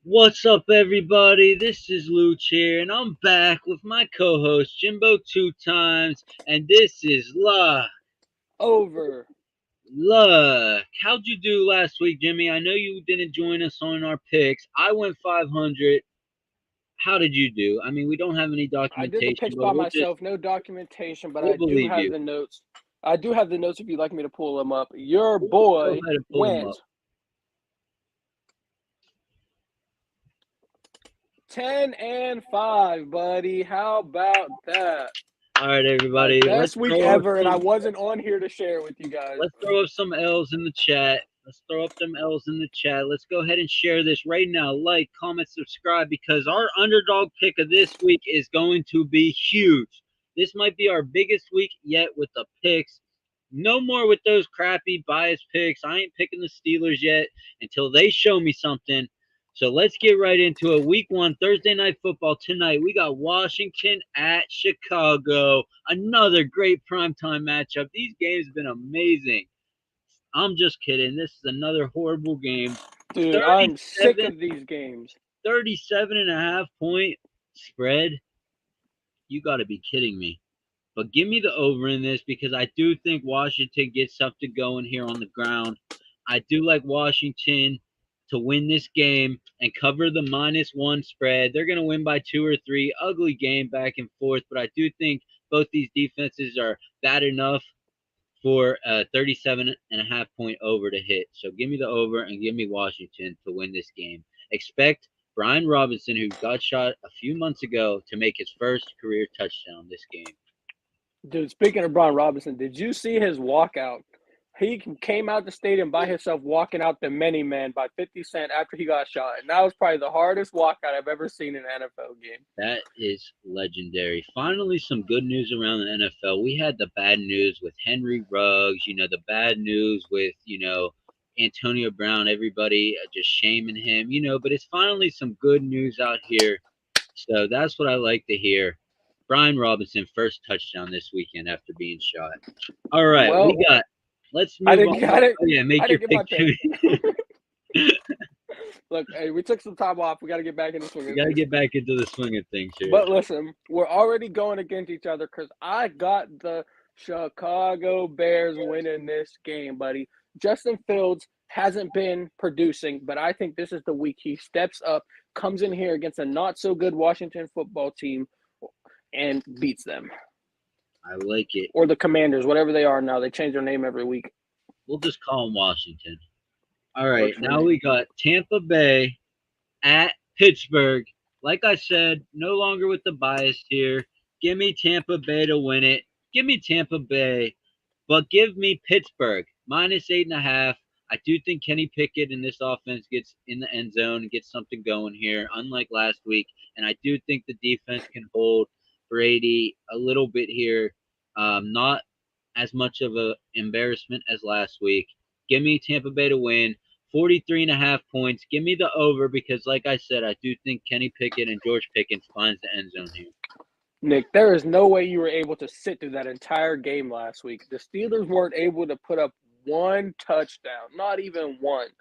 What's up, everybody? This is Luch here, and I'm back with my co-host Jimbo two times, and this is Over. Luck. How'd you do last week, Jimmy? I know you didn't join us on our picks. I went 500. How did you do? I mean, we don't have any I did the documentation, picks but by myself, no documentation, but we'll I do believe have you. the notes. I do have the notes if you'd like me to pull them up. Your We'll go boy ahead and pull them up. went 10-5, buddy. How about that? All right, My everybody. best week ever, and I wasn't on here to share with you guys. Let's throw up some L's in the chat. Let's throw up them L's in the chat. Let's go ahead and share this right now. Like, comment, subscribe, because our underdog pick of this week is going to be huge. This might be our biggest week yet with the picks. No more with those crappy bias picks. I ain't picking the Steelers yet until they show me something. So let's get right into it. Week 1, Thursday Night Football tonight. We got Washington at Chicago. Another great primetime matchup. These games have been amazing. I'm just kidding. This is another horrible game. Dude, I'm sick 37, of these games. 37 and a half point spread. You got to be kidding me. But give me the over in this because I do think Washington gets something going here on the ground. I do like Washington to win this game and cover the -1 spread. They're going to win by 2 or 3. Ugly game back and forth, but I do think both these defenses are bad enough for a 37.5 point over to hit. So give me the over and give me Washington to win this game. Expect Brian Robinson, who got shot a few months ago, to make his first career touchdown this game. Dude, speaking of Brian Robinson, did you see his walkout? He came out the stadium by himself, walking out the many man by 50 Cent after he got shot. And that was probably the hardest walkout I've ever seen in an NFL game. That is legendary. Finally, some good news around the NFL. We had the bad news with Henry Ruggs, the bad news with, Antonio Brown, everybody just shaming him, but it's finally some good news out here. So that's what I like to hear. Brian Robinson, first touchdown this weekend after being shot. All right, Well, let's I move on. didn't, I didn't, Oh, yeah, I make your didn't get pick, my pick. Jimmy. Look, hey, we took some time off. We got to get back in the swing We of got to things. get back into the swing of things here. But listen, we're already going against each other because I got the Chicago Bears winning this game, buddy. Justin Fields hasn't been producing, but I think this is the week he steps up, comes in here against a not so good Washington football team, and beats them. I like it. Or the Commanders, whatever they are now. They change their name every week. We'll just call him Washington. All right, Works for now me. we got Tampa Bay at Pittsburgh. Like I said, no longer with the bias here. Give me Tampa Bay to win it. Give me Tampa Bay, but give me Pittsburgh -8.5. I do think Kenny Pickett in this offense gets in the end zone and gets something going here, unlike last week. And I do think the defense can hold Brady a little bit here. Not as much of an embarrassment as last week. Give me Tampa Bay to win. 43.5 points. Give me the over because, like I said, I do think Kenny Pickett and George Pickens finds the end zone here. Nick, there is no way you were able to sit through that entire game last week. The Steelers weren't able to put up one touchdown, not even one. I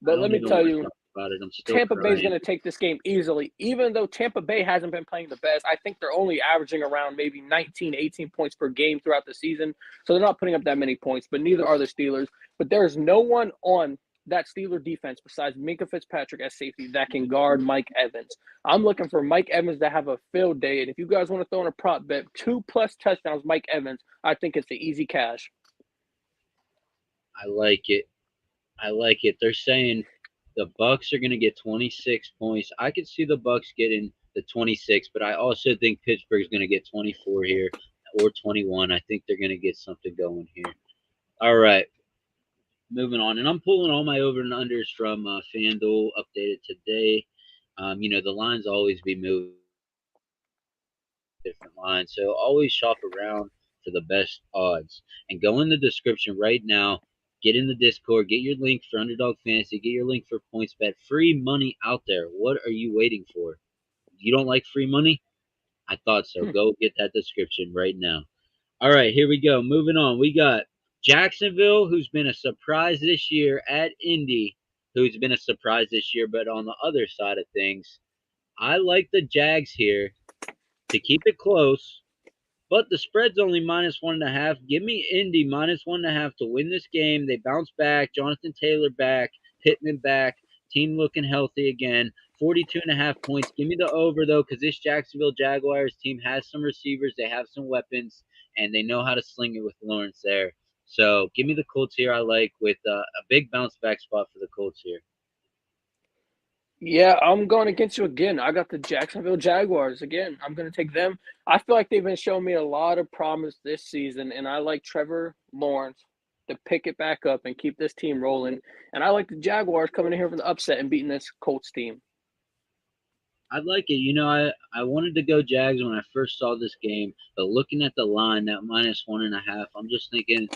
But let don't me even tell want to you, talk about it. I'm still Tampa Bay is going crying. to take this game easily. Even though Tampa Bay hasn't been playing the best, I think they're only averaging around maybe 19, 18 points per game throughout the season. So they're not putting up that many points, but neither are the Steelers. But there is no one on that Steeler defense besides Minka Fitzpatrick as safety that can guard Mike Evans. I'm looking for Mike Evans to have a field day. And if you guys want to throw in a prop bet, 2+ touchdowns, Mike Evans, I think it's the easy cash. I like it. I like it. They're saying the Bucks are going to get 26 points. I could see the Bucks getting the 26, but I also think Pittsburgh's going to get 24 here or 21. I think they're going to get something going here. All right, moving on, and I'm pulling all my over and unders from FanDuel updated today. The lines always be moving different lines, so always shop around for the best odds. And go in the description right now. Get in the Discord. Get your link for Underdog Fantasy. Get your link for PointsBet. Free money out there. What are you waiting for? You don't like free money? I thought so. Go get that description right now. All right, here we go. Moving on. We got Jacksonville, who's been a surprise this year at Indy. who's been a surprise this year. But on the other side of things, I like the Jags here to keep it close. But the spread's only -1.5. Give me Indy -1.5 to win this game. They bounce back. Jonathan Taylor back. Pittman back. Team looking healthy again. 42.5 points. Give me the over, though, because this Jacksonville Jaguars team has some receivers. They have some weapons, and they know how to sling it with Lawrence there. So give me the Colts here. I like with a big bounce back spot for the Colts here. Yeah, I'm going against you again. I got the Jacksonville Jaguars again. I'm going to take them. I feel like they've been showing me a lot of promise this season, and I like Trevor Lawrence to pick it back up and keep this team rolling. And I like the Jaguars coming in here for the upset and beating this Colts team. I'd like it. I wanted to go Jags when I first saw this game, but looking at the line, that -1.5, I'm just thinking,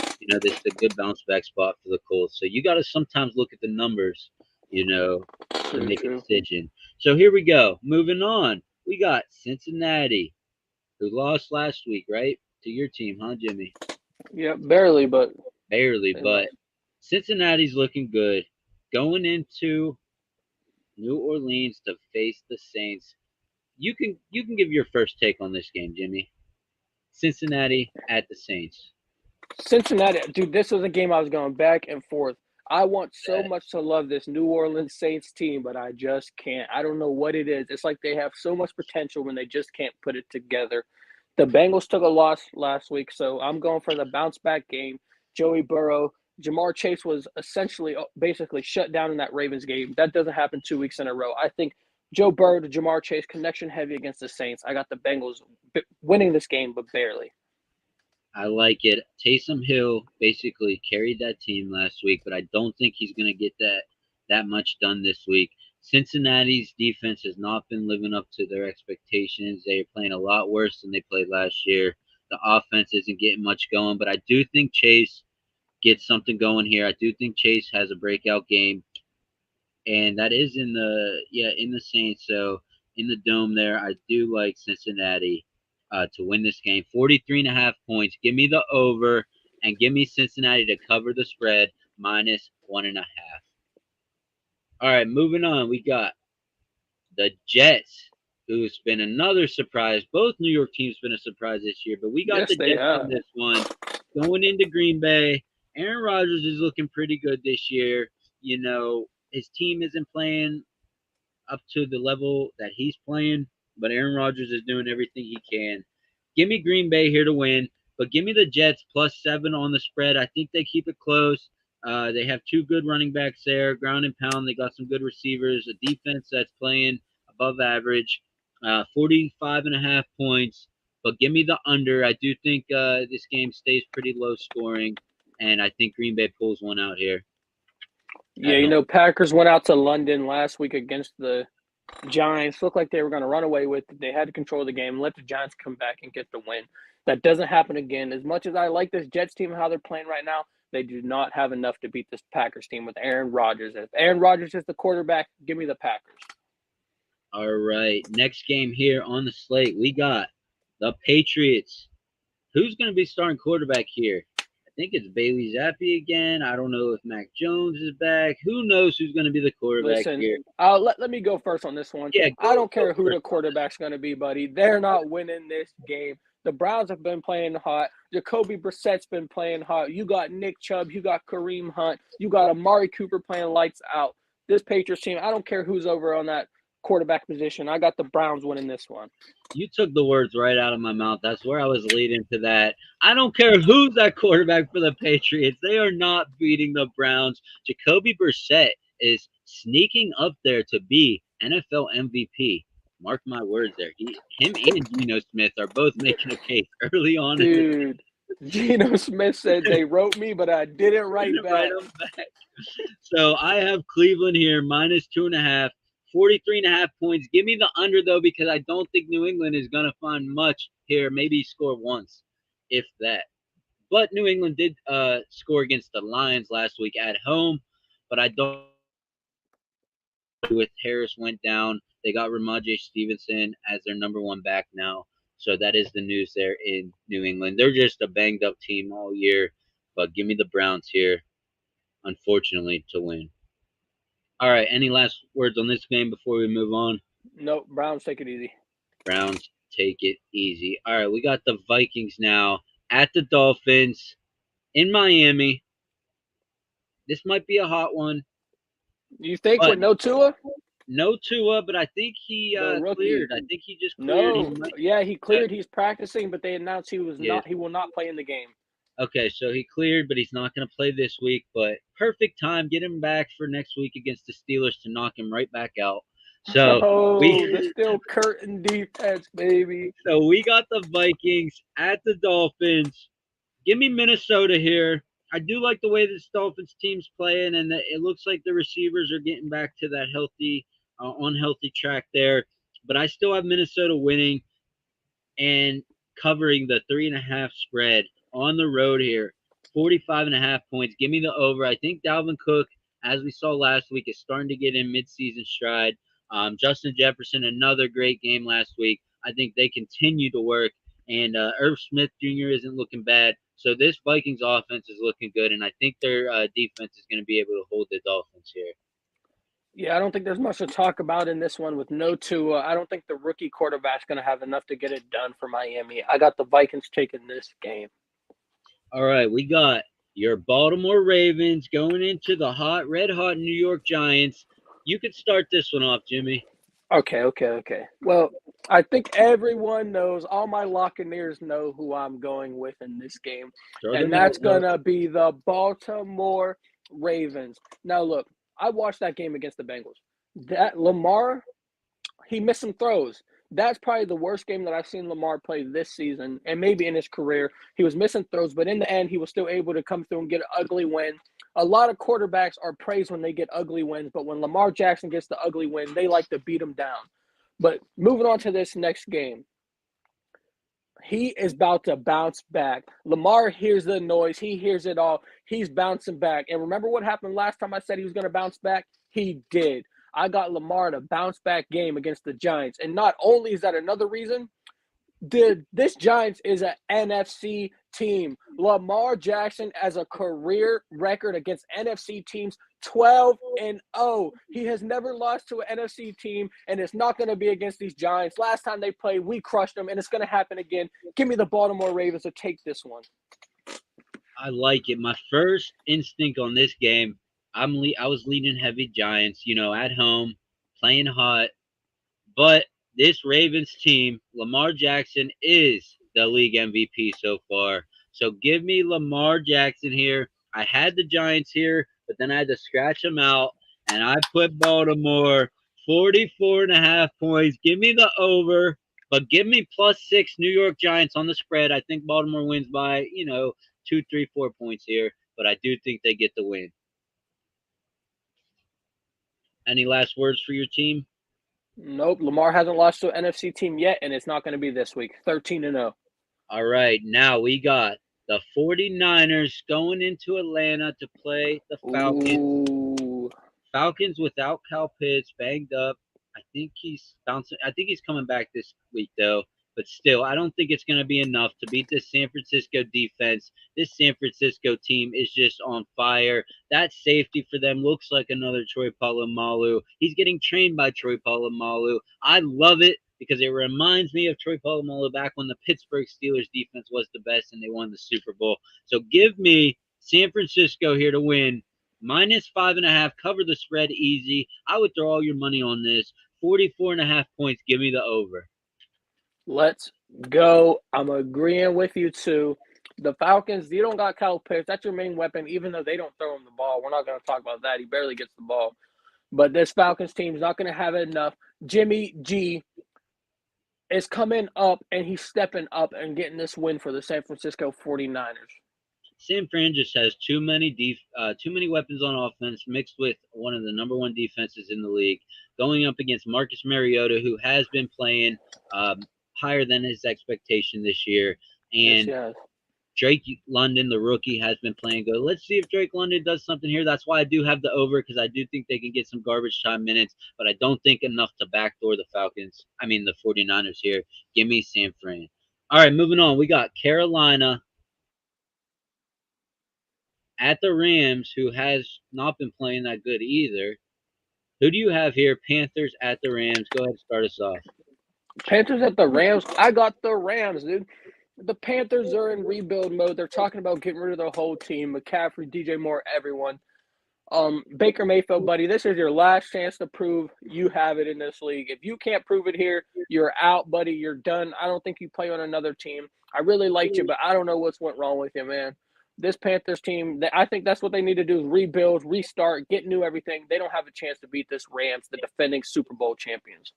this is a good bounce back spot for the Colts. So you got to sometimes look at the numbers, to True, make a true. decision. So here we go. Moving on. We got Cincinnati, who lost last week, right? To your team, huh, Jimmy? Yeah, barely, but Barely, they but lost. Cincinnati's looking good. Going into New Orleans to face the Saints. You can give your first take on this game, Jimmy. Cincinnati at the Saints. Cincinnati, dude, this was a game I was going back and forth. I want so That much to love this New Orleans Saints team, but I just can't. I don't know what it is. It's like they have so much potential when they just can't put it together. The Bengals took a loss last week, so I'm going for the bounce back game. Joey Burrow, Jamar Chase was essentially basically shut down in that Ravens game. That doesn't happen 2 weeks in a row. I think Joe Burrow to Jamar Chase connection heavy against the Saints. I got the Bengals winning this game, but barely. I like it. Taysom Hill basically carried that team last week, but I don't think he's going to get that much done this week. Cincinnati's defense has not been living up to their expectations. They are playing a lot worse than they played last year. The offense isn't getting much going, but I do think Chase gets something going here. I do think Chase has a breakout game, and that is in the Saints. So in the dome there, I do like Cincinnati to win this game. 43.5 points. Give me the over, and give me Cincinnati to cover the spread -1.5. All right, moving on. We got the Jets, who's been another surprise. Both New York teams been a surprise this year, but we got Yes, the they Jets in have. this one. Going into Green Bay, Aaron Rodgers is looking pretty good this year. His team isn't playing up to the level that he's playing, but Aaron Rodgers is doing everything he can. Give me Green Bay here to win, but give me the Jets +7 on the spread. I think they keep it close. They have two good running backs there, ground and pound. They got some good receivers, a defense that's playing above average. 45.5 points, but give me the under. I do think this game stays pretty low scoring, and I think Green Bay pulls one out here Yeah, at home. Packers went out to London last week against the Giants. Looked like they were going to run away with it. They had to control the game, let the Giants come back and get the win. That doesn't happen again. As much as I like this Jets team, how they're playing right now, they do not have enough to beat this Packers team with Aaron Rodgers. If Aaron Rodgers is the quarterback, give me the Packers. All right, next game here on the slate, we got the Patriots. Who's going to be starting quarterback here? I think it's Bailey Zappi again. I don't know if Mac Jones is back. Who knows who's going to be the quarterback Listen, here? let me go first on this one. Yeah, I go don't care who first the quarterback's going to be, buddy. They're not winning this game. The Browns have been playing hot. Jacoby Brissett's been playing hot. You got Nick Chubb. You got Kareem Hunt. You got Amari Cooper playing lights out. This Patriots team, I don't care who's over on that quarterback position. I got the Browns winning this one. You took the words right out of my mouth. That's where I was leading to that. I don't care who's that quarterback for the Patriots. They are not beating the Browns. Jacoby Brissett is sneaking up there to be NFL MVP. Mark my words there. Him and Geno Smith are both making a case early on in the Dude, Geno Smith said they wrote me, but I didn't write right back. on back. So I have Cleveland here -2.5, 43.5 points. Give me the under though, because I don't think New England is gonna find much here. Maybe score once, if that. But New England did score against the Lions last week at home. But I don't. With Harris went down, they got Ramondre Stevenson as their number one back now. So that is the news there in New England. They're just a banged up team all year. But give me the Browns here, unfortunately, to win. All right. Any last words on this game before we move on? Nope. Browns take it easy. Browns take it easy. All right. We got the Vikings now at the Dolphins in Miami. This might be a hot one, You think but with no Tua? no Tua. But I think he The rookie. cleared. I think he just cleared. He No. might. Yeah, he cleared. He's practicing, but they announced he was Yeah. not. He will not play in the game. Okay, so he cleared, but he's not going to play this week. But perfect time, get him back for next week against the Steelers to knock him right back out. So Oh, the we still curtain defense, baby. so we got the Vikings at the Dolphins. Give me Minnesota here. I do like the way this Dolphins team's playing, and it looks like the receivers are getting back to that healthy, unhealthy track there. But I still have Minnesota winning and covering the 3.5 spread on the road here. 45.5 points. Give me the over. I think Dalvin Cook, as we saw last week, is starting to get in midseason stride. Justin Jefferson, another great game last week. I think they continue to work, and Irv Smith Jr. isn't looking bad. So this Vikings offense is looking good, and I think their defense is going to be able to hold the Dolphins here. Yeah, I don't think there's much to talk about in this one with no Tua. I don't think the rookie quarterback's going to have enough to get it done for Miami. I got the Vikings taking this game. All right, we got your Baltimore Ravens going into the red hot New York Giants. You could start this one off, Jimmy. Okay. Well, I think everyone knows, all my Lockeneers know who I'm going with in this game. And that's going to be the Baltimore Ravens. Now, look, I watched that game against the Bengals. That Lamar, he missed some throws. That's probably the worst game that I've seen Lamar play this season and maybe in his career. He was missing throws, but in the end, he was still able to come through and get an ugly win. A lot of quarterbacks are praised when they get ugly wins, but when Lamar Jackson gets the ugly win, they like to beat him down. But moving on to this next game, he is about to bounce back. Lamar hears the noise. He hears it all. He's bouncing back. And remember what happened last time I said he was going to bounce back? He did. I got Lamar in a bounce back game against the Giants. And not only is that another reason, this Giants is an NFC team. Lamar Jackson has a career record against NFC teams 12-0. He has never lost to an NFC team, and it's not going to be against these Giants. Last time they played, we crushed them, and it's going to happen again. Give me the Baltimore Ravens to take this one. I like it. My first instinct on this game, I was leaning heavy Giants, at home, playing hot. But this Ravens team, Lamar Jackson is the league MVP so far. So give me Lamar Jackson here. I had the Giants here, but then I had to scratch them out, and I put Baltimore 44.5 points. Give me the over, but give me +6 New York Giants on the spread. I think Baltimore wins by, 2, 3, 4 points here, but I do think they get the win. Any last words for your team? Nope. Lamar hasn't lost to an NFC team yet, and it's not going to be this week. 13-0. All right. Now we got the 49ers going into Atlanta to play the Falcons. Ooh. Falcons without Kyle Pitts, banged up. I think he's bouncing. I think he's coming back this week, though. But still, I don't think it's going to be enough to beat this San Francisco defense. This San Francisco team is just on fire. That safety for them looks like another Troy Polamalu. He's getting trained by Troy Polamalu. I love it because it reminds me of Troy Polamalu back when the Pittsburgh Steelers defense was the best and they won the Super Bowl. So give me San Francisco here to win. -5.5, cover the spread easy. I would throw all your money on this. 44.5 points. Give me the over. Let's go. I'm agreeing with you too. The Falcons, you don't got Kyle Pitts. That's your main weapon, even though they don't throw him the ball. We're not going to talk about that. He barely gets the ball. But this Falcons team is not going to have enough. Jimmy G is coming up, and he's stepping up and getting this win for the San Francisco 49ers. San Fran just has too many weapons on offense mixed with one of the number one defenses in the league, going up against Marcus Mariota, who has been playing higher than his expectation this year. And yes. Drake London, the rookie, has been playing good. Let's see if Drake London does something here. That's why I do have the over, because I do think they can get some garbage time minutes, but I don't think enough to backdoor the 49ers here. Give me San Fran. All right, moving on. We got Carolina at the Rams, who has not been playing that good either. Who do you have here? Panthers at the Rams. Go ahead and start us off. Panthers at the Rams. I got the Rams, dude. The Panthers are in rebuild mode. They're talking about getting rid of their whole team. McCaffrey, DJ Moore, everyone. Baker Mayfield, buddy, this is your last chance to prove you have it in this league. If you can't prove it here, you're out, buddy. You're done. I don't think you play on another team. I really liked you, but I don't know what's went wrong with you, man. This Panthers team, I think that's what they need to do is rebuild, restart, get new everything. They don't have a chance to beat this Rams, the defending Super Bowl champions.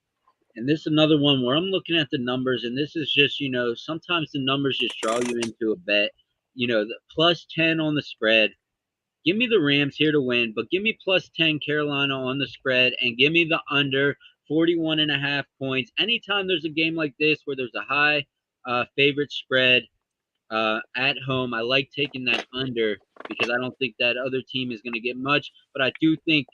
And this is another one where I'm looking at the numbers, and this is just, sometimes the numbers just draw you into a bet. The plus 10 on the spread. Give me the Rams here to win, but give me plus 10 Carolina on the spread, and give me the under 41.5 points. Anytime there's a game like this where there's a high favorite spread at home, I like taking that under because I don't think that other team is going to get much. But I do think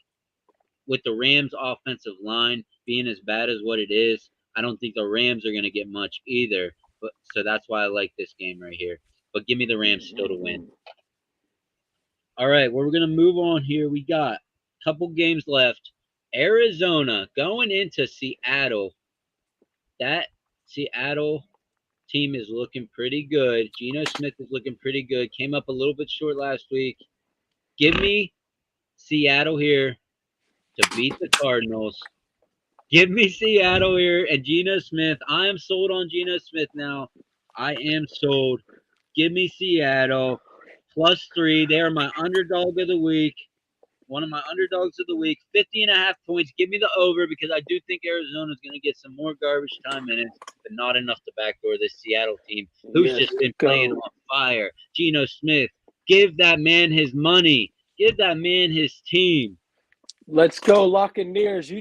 with the Rams' offensive line being as bad as what it is, I don't think the Rams are going to get much either. But so that's why I like this game right here. But give me the Rams still to win. All right, well, we're going to move on here. We got a couple games left. Arizona going into Seattle. That Seattle team is looking pretty good. Geno Smith is looking pretty good. Came up a little bit short last week. Give me Seattle here to beat the Cardinals. Give me Seattle here and Geno Smith. I am sold on Geno Smith now. I am sold. Give me Seattle. +3. They are my underdog of the week. One of my underdogs of the week. 50.5 points. Give me the over because I do think Arizona is going to get some more garbage time minutes, but not enough to backdoor this Seattle team who's just been playing on fire. Geno Smith, give that man his money. Give that man his team. Let's go, Lockeneers.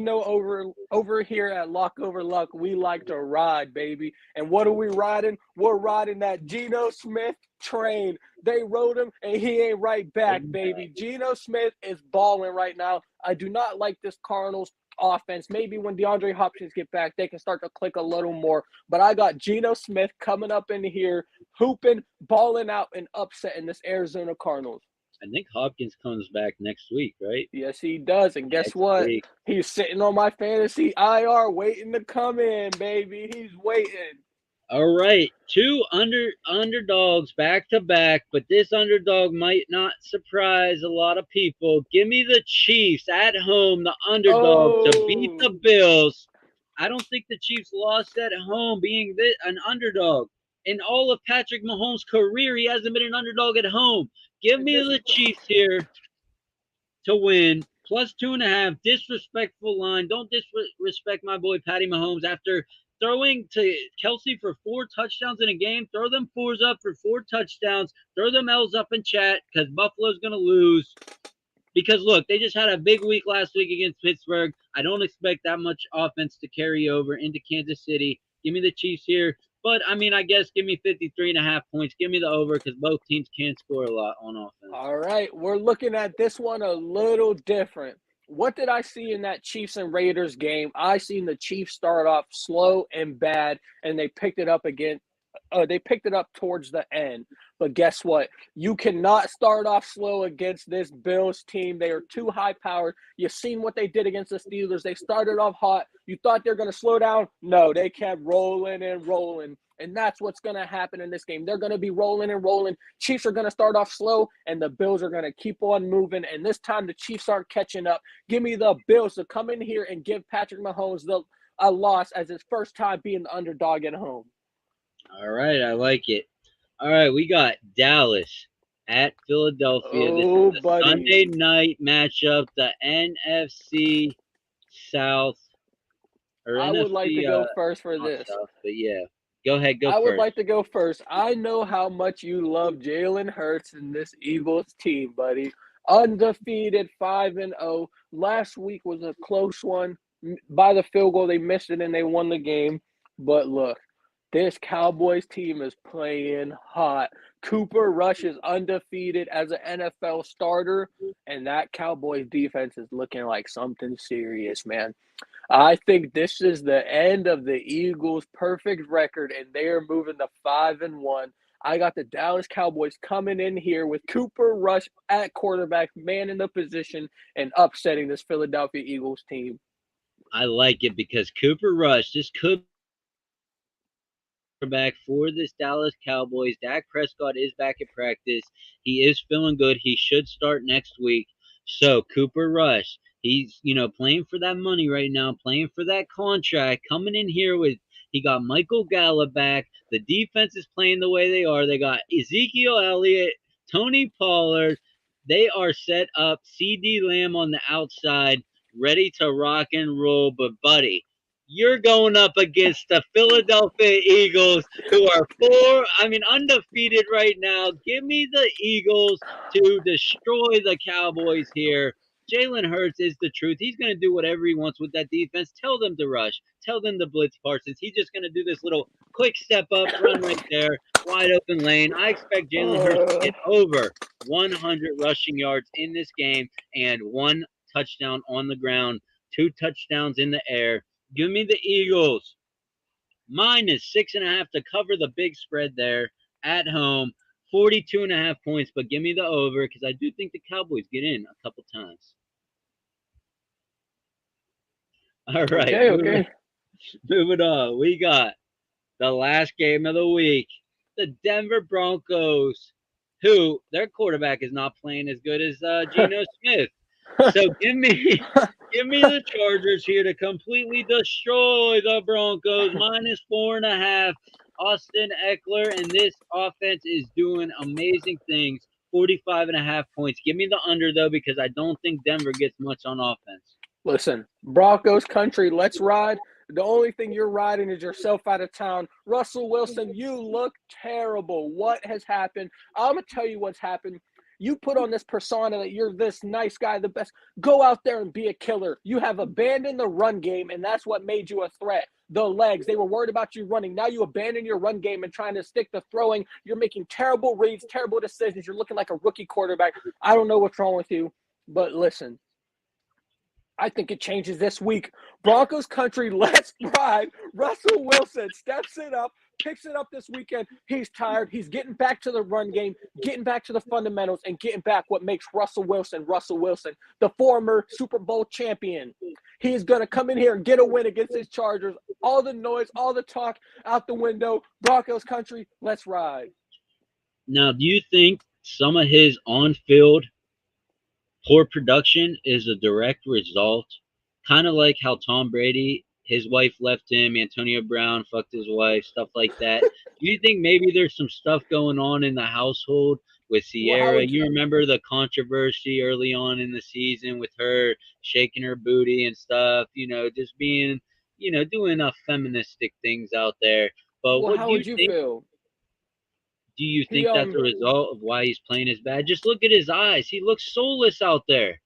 Over here at Lock Over Luck, we like to ride, baby. And what are we riding? We're riding that Geno Smith train. They rode him, and he ain't right back, baby. Geno Smith is balling right now. I do not like this Cardinals offense. Maybe when DeAndre Hopkins get back, they can start to click a little more. But I got Geno Smith coming up in here, hooping, balling out, and upsetting this Arizona Cardinals. I think Hopkins comes back next week, right? Yes, he does. And guess what? He's sitting on my fantasy IR waiting to come in, baby. He's waiting. All right. Two underdogs back to back, but this underdog might not surprise a lot of people. Give me the Chiefs at home, the underdog to beat the Bills. I don't think the Chiefs lost at home being an underdog. In all of Patrick Mahomes' career, he hasn't been an underdog at home. Give me the Chiefs here to win. +2.5. Disrespectful line. Don't disrespect my boy Patty Mahomes after throwing to Kelsey for 4 touchdowns in a game. Throw them 4s up for 4 touchdowns. Throw them L's up in chat because Buffalo's going to lose. Because, look, they just had a big week last week against Pittsburgh. I don't expect that much offense to carry over into Kansas City. Give me the Chiefs here. But, I mean, I guess give me 53.5 points. Give me the over because both teams can score a lot on offense. All right. We're looking at this one a little different. What did I see in that Chiefs and Raiders game? I seen the Chiefs start off slow and bad, and they picked it up again. They picked it up towards the end. But guess what? You cannot start off slow against this Bills team. They are too high-powered. You've seen what they did against the Steelers. They started off hot. You thought they were going to slow down? No, they kept rolling and rolling. And that's what's going to happen in this game. They're going to be rolling and rolling. Chiefs are going to start off slow, and the Bills are going to keep on moving. And this time, the Chiefs aren't catching up. Give me the Bills to come in here and give Patrick Mahomes a loss as his first time being the underdog at home. All right, I like it. All right, we got Dallas at Philadelphia. Oh, this is the Sunday night matchup, the NFC South. I would like to go first for this. South, but yeah, go ahead, go first. I would like to go first. I know how much you love Jalen Hurts and this Eagles team, buddy. Undefeated 5-0. Last week was a close one. By the field goal, they missed it and they won the game. But look, this Cowboys team is playing hot. Cooper Rush is undefeated as an NFL starter, and that Cowboys defense is looking like something serious, man. I think this is the end of the Eagles' perfect record, and they are moving to 5-1. I got the Dallas Cowboys coming in here with Cooper Rush at quarterback, man in the position, and upsetting this Philadelphia Eagles team. I like it because Cooper Rush, this could back for this Dallas Cowboys. Dak Prescott is back at practice. He is feeling good. He should start next week. So Cooper Rush, he's playing for that money right now, playing for that contract, coming in here with he got Michael Gallup back. The defense is playing the way they are. They got Ezekiel Elliott, Tony Pollard. They are set up. CD Lamb on the outside, ready to rock and roll. But buddy, you're going up against the Philadelphia Eagles, who are undefeated right now. Give me the Eagles to destroy the Cowboys here. Jalen Hurts is the truth. He's going to do whatever he wants with that defense. Tell them to rush. Tell them to blitz Parsons. He's just going to do this little quick step up, run right there, wide open lane. I expect Jalen Hurts to get over 100 rushing yards in this game and 1 touchdown on the ground, 2 touchdowns in the air. Give me the Eagles. Minus 6.5 to cover the big spread there at home. 42.5 points, but give me the over because I do think the Cowboys get in a couple times. All right. Okay. Moving on. We got the last game of the week. The Denver Broncos, who their quarterback is not playing as good as Geno Smith. So give me the Chargers here to completely destroy the Broncos. Minus 4.5. Austin Eckler and this offense is doing amazing things. 45.5 points. Give me the under though because I don't think Denver gets much on offense. Listen, Broncos country, let's ride. The only thing you're riding is yourself out of town. Russell Wilson, you look terrible. What has happened? I'm going to tell you what's happened. You put on this persona that you're this nice guy, the best. Go out there and be a killer. You have abandoned the run game, and that's what made you a threat. The legs, they were worried about you running. Now you abandon your run game and trying to stick to throwing. You're making terrible reads, terrible decisions. You're looking like a rookie quarterback. I don't know what's wrong with you, but listen. I think it changes this week. Broncos country, let's ride. Russell Wilson steps it up, picks it up this weekend. He's tired. He's getting back to the run game, getting back to the fundamentals, and getting back what makes Russell Wilson, the former Super Bowl champion. He's going to come in here and get a win against his Chargers. All the noise, all the talk out the window. Broncos country, let's ride. Now, do you think some of his on-field poor production is a direct result, kind of like how Tom Brady, his wife left him, Antonio Brown fucked his wife, stuff like that? Do you think maybe there's some stuff going on in the household with Sierra? You remember the controversy early on in the season with her shaking her booty and stuff, just being, doing feministic things out there. But what how do would you think? feel? Do you think that's a result of why he's playing as bad? Just look at his eyes. He looks soulless out there.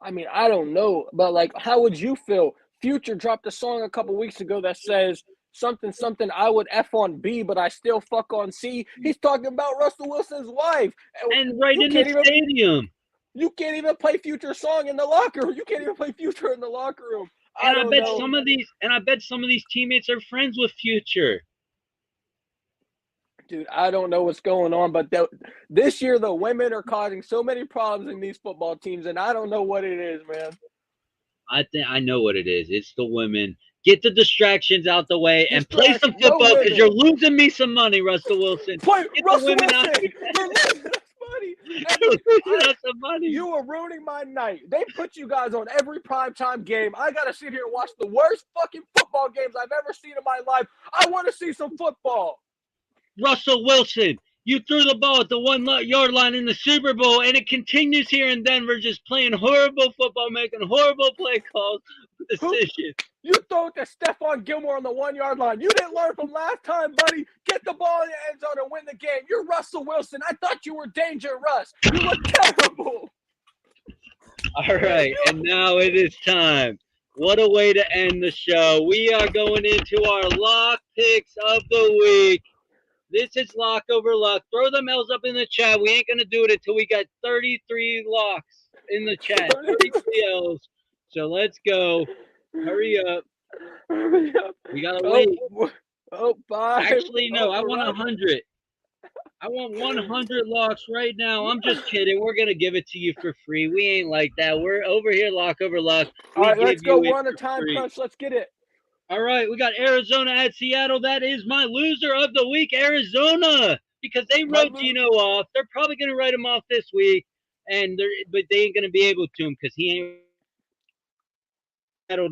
I mean, I don't know, but how would you feel? Future dropped a song a couple weeks ago that says something, I would F on B, but I still fuck on C. He's talking about Russell Wilson's wife. And right in the stadium. You can't even play Future song in the locker room. You can't even play Future in the locker room. I bet some of these teammates are friends with Future. Dude, I don't know what's going on, but this year the women are causing so many problems in these football teams, and I don't know what it is, man. I think I know what it is. It's the women. Get the distractions out the way and play some football because you're losing me some money, Russell Wilson. Play Get Russell the women Wilson. out. You're losing us money. You're losing us some money. You are ruining my night. They put you guys on every primetime game. I got to sit here and watch the worst fucking football games I've ever seen in my life. I want to see some football. Russell Wilson, you threw the ball at the 1 yard line in the Super Bowl, and it continues here in Denver, just playing horrible football, making horrible play calls, decisions. You throw it to Stephon Gilmore on the 1 yard line. You didn't learn from last time, buddy. Get the ball in the end zone and win the game. You're Russell Wilson. I thought you were Danger Russ. You look terrible. All right, and now it is time. What a way to end the show. We are going into our lock picks of the week. This is lock over luck. Throw the L's up in the chat. We ain't going to do it until we got 33 locks in the chat. 33 L's. So let's go. Hurry up. Hurry up. We got to wait. Oh, bye. Actually, no. I want 100. I want 100 locks right now. I'm just kidding. We're going to give it to you for free. We ain't like that. We're over here, lock over lock. All We right, give let's you go. it We're on a for time free. crunch. Let's get it. All right, we got Arizona at Seattle. That is my loser of the week, Arizona, because they wrote Gino off. They're probably going to write him off this week, but they ain't going to be able to him because he ain't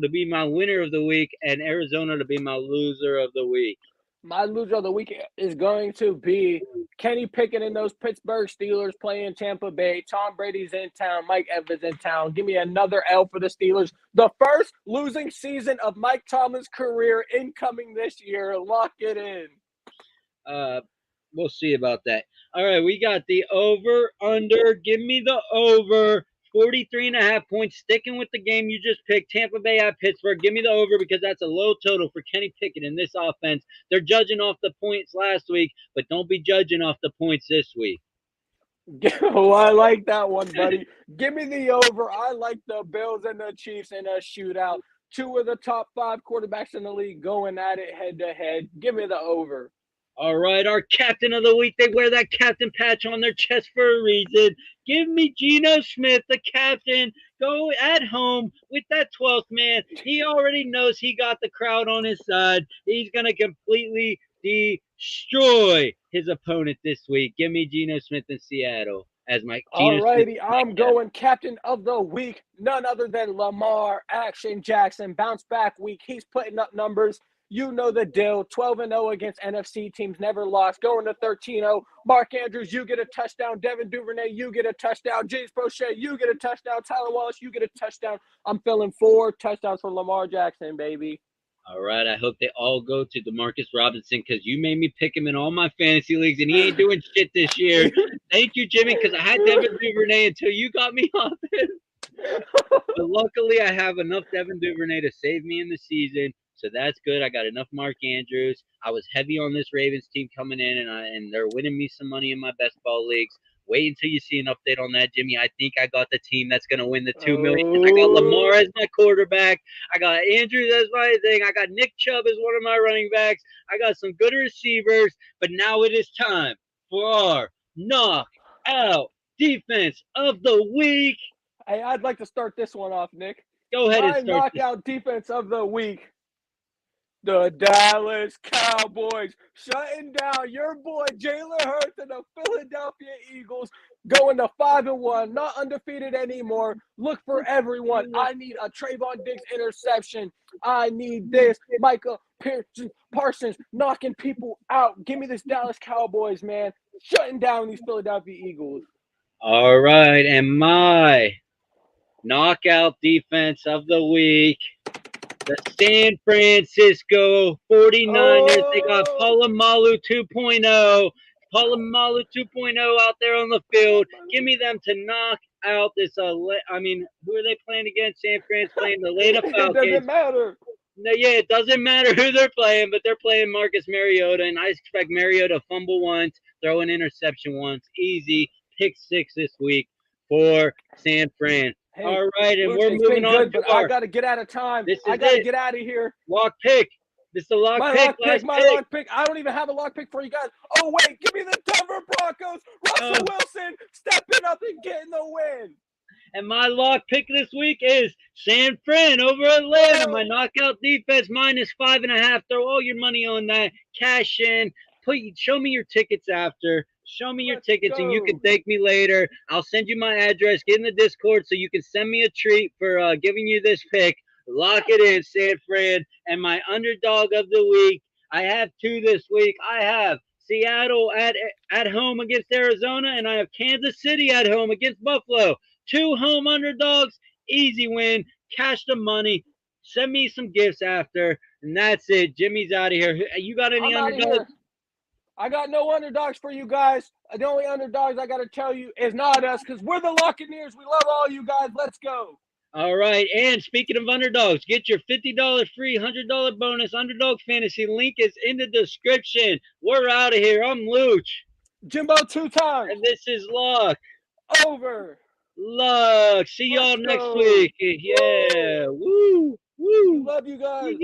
to be my winner of the week and Arizona to be my loser of the week. My loser of the week is going to be Kenny Pickett and those Pittsburgh Steelers playing Tampa Bay. Tom Brady's in town. Mike Evans in town. Give me another L for the Steelers. The first losing season of Mike Tomlin's career incoming this year. Lock it in. We'll see about that. All right, we got the over, under. Give me the over. 43.5 points. Sticking with the game you just picked, Tampa Bay at Pittsburgh. Give me the over because that's a low total for Kenny Pickett in this offense. They're judging off the points last week, but don't be judging off the points this week. Oh, I like that one, buddy. Give me the over. I like the Bills and the Chiefs in a shootout. Two of the top 5 quarterbacks in the league going at it head to head. Give me the over. All right, our captain of the week. They wear that captain patch on their chest for a reason. Give me Geno Smith, the captain. Go at home with that 12th man. He already knows he got the crowd on his side. He's going to completely destroy his opponent this week. Give me Geno Smith in Seattle as my Geno Smith. Alrighty, I'm going captain of the week. None other than Lamar Action Jackson. Bounce back week. He's putting up numbers. You know the deal. 12-0 against NFC teams, never lost. Going to 13-0. Mark Andrews, you get a touchdown. Devin Duvernay, you get a touchdown. James Prochet, you get a touchdown. Tyler Wallace, you get a touchdown. I'm feeling 4 touchdowns for Lamar Jackson, baby. All right, I hope they all go to Demarcus Robinson because you made me pick him in all my fantasy leagues, and he ain't doing shit this year. Thank you, Jimmy, because I had Devin Duvernay until you got me off it. But luckily, I have enough Devin Duvernay to save me in the season. So that's good. I got enough Mark Andrews. I was heavy on this Ravens team coming in, and they're winning me some money in my best ball leagues. Wait until you see an update on that, Jimmy. I think I got the team that's going to win the $2 million. I got Lamar as my quarterback. I got Andrews as my thing. I got Nick Chubb as one of my running backs. I got some good receivers. But now it is time for our knockout defense of the week. Hey, I'd like to start this one off, Nick. Go ahead and start. My knockout defense of the week. The Dallas Cowboys shutting down your boy Jalen Hurts and the Philadelphia Eagles, going to 5-1, not undefeated anymore. Look for everyone. I need a Trayvon Diggs interception. I need this. Michael Parsons knocking people out. Give me this Dallas Cowboys, man. Shutting down these Philadelphia Eagles. All right, and my knockout defense of the week. The San Francisco 49ers, They got Polamalu 2.0. Polamalu 2.0 out there on the field. Give me them to knock out this. Who are they playing against? San Fran's playing the Atlanta Falcons. It doesn't matter. No, yeah, it doesn't matter who they're playing, but they're playing Marcus Mariota, and I expect Mariota to fumble once, throw an interception once. Easy. Pick 6 this week for San Fran. Hey, all right, and we're moving on. But I got to get out of time. I got to get out of here. Lock pick. This is the lock pick. My lock pick. I don't even have a lock pick for you guys. Oh, wait. Give me the Denver Broncos. Russell Wilson stepping up and getting the win. And my lock pick this week is San Fran over Atlanta. My knockout defense -5.5. Throw all your money on that. Cash in. Show me your tickets after. Show me your tickets, and you can thank me later. I'll send you my address. Get in the Discord so you can send me a treat for giving you this pick. Lock it in, San Fran. And my underdog of the week, I have 2 this week. I have Seattle at home against Arizona, and I have Kansas City at home against Buffalo. 2 home underdogs, easy win. Cash the money. Send me some gifts after, and that's it. Jimmy's out of here. You got any underdogs? I got no underdogs for you guys. The only underdogs I got to tell you is not us, because we're the Locketeers. We love all you guys. Let's go. All right. And speaking of underdogs, get your $50 free $100 bonus underdog fantasy. Link is in the description. We're out of here. I'm Luch. Jimbo 2 times. And this is Luck. Over. Luck. See y'all next week. Yeah. Woo. Woo. Love you guys.